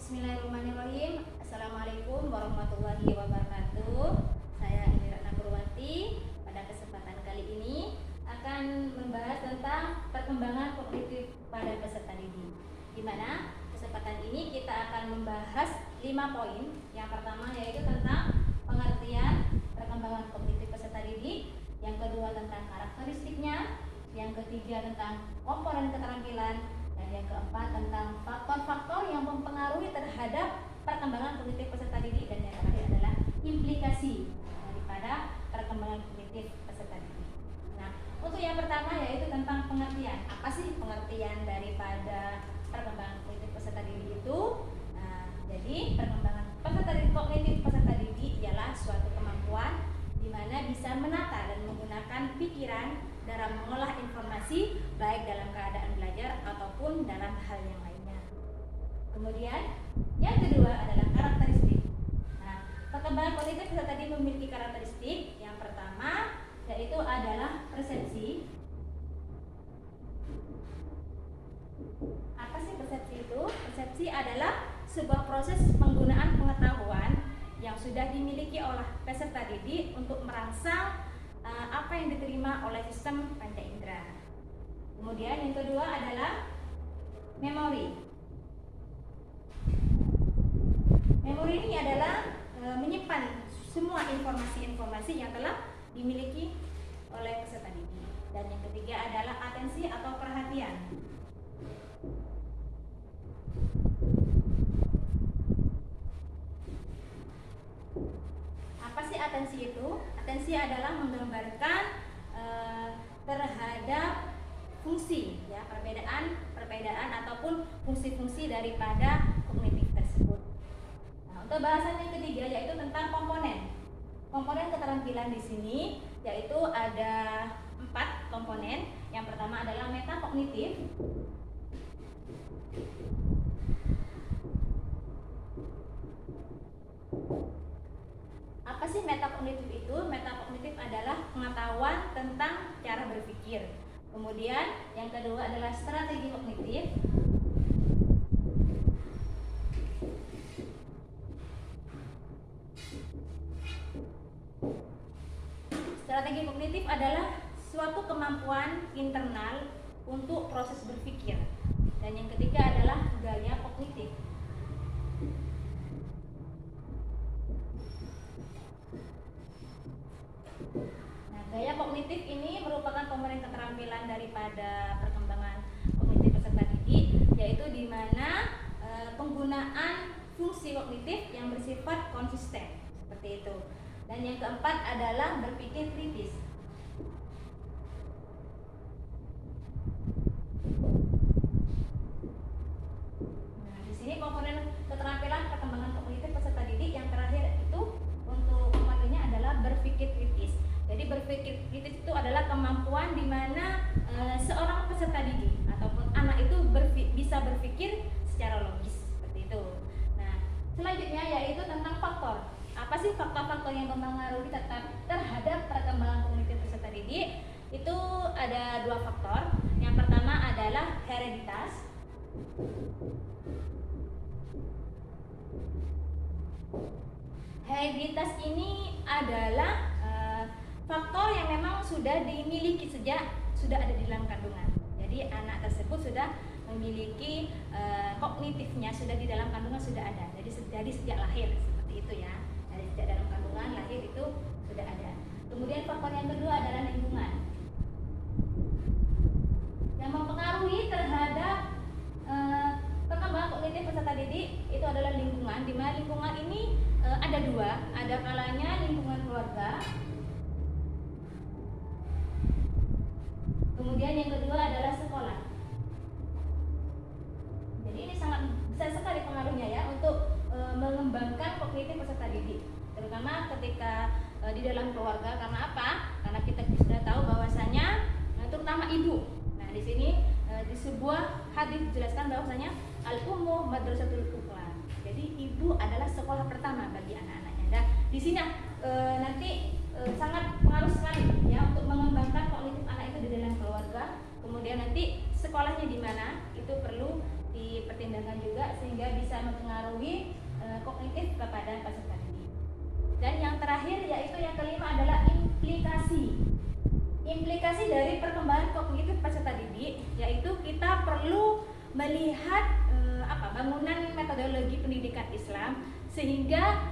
Bismillahirrahmanirrahim. Assalamualaikum warahmatullahi wabarakatuh. Saya Eni Ratna Purwanti. Pada kesempatan kali ini akan membahas tentang perkembangan kognitif pada peserta didik. Di mana kesempatan ini kita akan membahas 5 poin. Yang pertama yaitu tentang pengertian perkembangan kognitif peserta didik. Yang kedua tentang karakteristiknya. Yang ketiga tentang komponen keterampilan. Dan yang keempat tentang faktor-faktor yang mempengaruhi terhadap perkembangan kognitif peserta didik. Dan yang terakhir adalah implikasi daripada perkembangan kognitif peserta didik. Nah, untuk yang pertama yaitu tentang pengertian. Apa sih pengertian daripada perkembangan kognitif peserta didik itu? Jadi perkembangan kognitif peserta didik ialah suatu kemampuan di mana bisa menata dan menggunakan pikiran dalam mengolah informasi baik dalam keadaan belajar ataupun dalam hal yang lainnya. Kemudian yang kedua adalah karakteristik. Nah, perkembangan kognitif peserta didik memiliki karakteristik. Yang pertama yaitu adalah persepsi. Apa sih persepsi itu? Persepsi adalah sebuah proses penggunaan pengetahuan yang sudah dimiliki oleh peserta didik untuk merangsang apa yang diterima oleh sistem panca indera. Kemudian yang kedua adalah memori. Memori ini adalah menyimpan semua informasi-informasi yang telah dimiliki oleh peserta didik. Dan yang ketiga adalah atensi atau perhatian. Apa sih atensi itu? Atensi adalah menggambarkan terhadap fungsi, ya, perbedaan ataupun fungsi-fungsi daripada kognitif tersebut. Nah, untuk bahasan yang ketiga yaitu tentang komponen. Komponen keterampilan di sini yaitu ada 4 komponen. Yang pertama adalah metakognitif. Apa sih metakognitif itu? Metakognitif adalah pengetahuan tentang cara berpikir. Kemudian yang kedua adalah strategi kognitif. Strategi kognitif adalah suatu kemampuan internal untuk proses berpikir. Dan yang ketiga adalah gaya kognitif. Nah, gaya kognitif ini merupakan komponen keterampilan daripada perkembangan kognitif peserta didik, yaitu di mana penggunaan fungsi kognitif yang bersifat konsisten, seperti itu. Dan yang keempat adalah berpikir kritis. Nah, di sini komponen keterampilan perkembangan kognitif peserta didik yang terakhir itu untuk komponennya adalah berpikir kritis. Jadi berpikir kritis itu adalah kemampuan di mana seorang peserta didik ataupun anak itu bisa berpikir secara logis, seperti itu. Nah, selanjutnya yaitu tentang faktor. Apa sih faktor-faktor yang mempengaruhi terhadap perkembangan kognitif peserta didik? Itu ada 2 faktor. Yang pertama adalah hereditas. Hereditas ini adalah faktor yang memang sudah dimiliki sejak sudah ada di dalam kandungan. Jadi anak tersebut sudah memiliki kognitifnya sudah di dalam kandungan sudah ada. Jadi sejak lahir seperti itu ya. Dari sejak dalam kandungan lahir itu sudah ada. Kemudian faktor yang kedua adalah lingkungan. Yang mempengaruhi terhadap perkembangan kognitif peserta didik itu adalah lingkungan. Di mana lingkungan ini ada 2, ada kalanya lingkungan keluarga. Kemudian yang kedua adalah sekolah. Jadi ini sangat besar sekali pengaruhnya ya untuk mengembangkan kognitif peserta didik, terutama ketika di dalam keluarga. Karena apa? Karena kita sudah tahu bahwasanya terutama ibu. Nah, di sini di sebuah hadis dijelaskan bahwasanya al-ummu madrasatul ula. Jadi ibu adalah sekolah pertama bagi anak-anaknya. Dan di sini nanti sangat pengaruh sekali ya untuk mengembangkan kognitif anak itu di dalam keluarga. Kemudian nanti sekolahnya di mana itu perlu di dipertimbangkan juga sehingga bisa mempengaruhi kognitif kepada peserta didik. Dan yang terakhir yaitu yang kelima adalah implikasi. Implikasi dari perkembangan kognitif peserta didik yaitu kita perlu melihat bangunan metodologi pendidikan Islam sehingga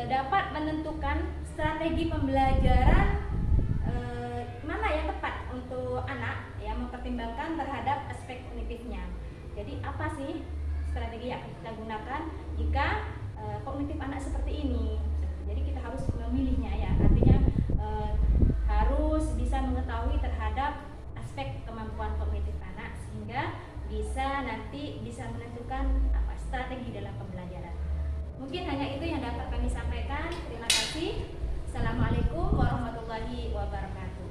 dapat menentukan strategi pembelajaran mana yang tepat untuk anak yang mempertimbangkan terhadap aspek kognitifnya. Jadi apa sih strategi yang kita gunakan jika kognitif anak seperti ini? Jadi kita harus memilihnya ya, artinya harus bisa mengetahui terhadap aspek kemampuan kognitif anak sehingga bisa menentukan strategi dalam pembelajaran. Mungkin hanya itu yang dapat kami sampaikan. Terima kasih. Assalamualaikum warahmatullahi wabarakatuh.